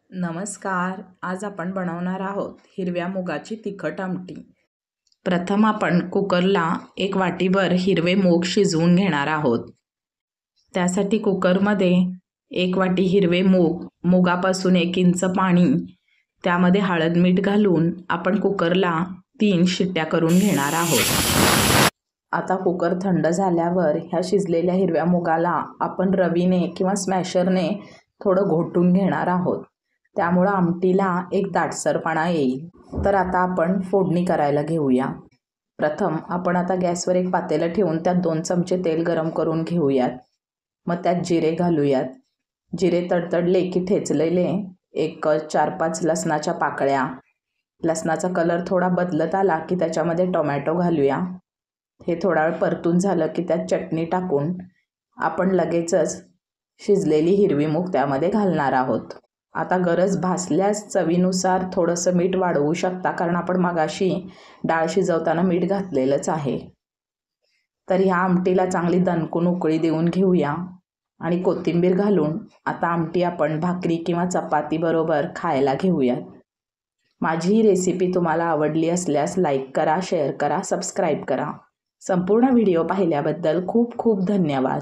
नमस्कार. आज आपण बनवणार आहोत हिरव्या मुगाची तिखट आमटी. प्रथम आपण कुकरला 1 वाटीभर हिरवे मूग शिजवून घेणार आहोत. त्यासाठी कुकरमध्ये 1 वाटी हिरवे मूग, मुगापासून 1 इंच पाणी, त्यामध्ये हळद मीठ घालून आपण कुकरला 3 शिट्ट्या करून घेणार आहोत. आता कुकर थंड झाल्यावर ह्या शिजलेल्या हिरव्या मुगाला आपण रवीने किंवा स्मॅशरने थोडं घोटून घेणार आहोत. त्यामुळं आमटीला एक दाटसरपणा येईल. तर आता आपण फोडणी करायला घेऊया. प्रथम आपण आता गॅसवर एक पातेलं ठेवून त्यात 2 चमचे तेल गरम करून घेऊयात. मग त्यात जिरे घालूयात. जिरे तडतडले की ठेचलेले एक 4-5 लसणाच्या पाकळ्या. लसणाचा कलर थोडा बदलत आला की त्याच्यामध्ये टोमॅटो घालूया. हे थोडा वेळ परतून झालं की त्यात चटणी टाकून आपण लगेचच शिजलेली हिरवी मूग त्यामध्ये घालणार आहोत. आता गरज भासल्यास चवीनुसार थोडंसं मीठ वाढवू शकता, कारण आपण मगाशी डाळ शिजवताना मीठ घातलेलंच आहे. तर ह्या आमटीला चांगली दणकून उकळी देऊन घेऊया आणि कोथिंबीर घालून आता आमटी आपण भाकरी किंवा चपाती बरोबर खायला घेऊयात. माझी ही रेसिपी तुम्हाला आवडली असल्यास लाईक करा, शेअर करा, सबस्क्राईब करा. संपूर्ण व्हिडिओ पाहिल्याबद्दल खूप खूप धन्यवाद.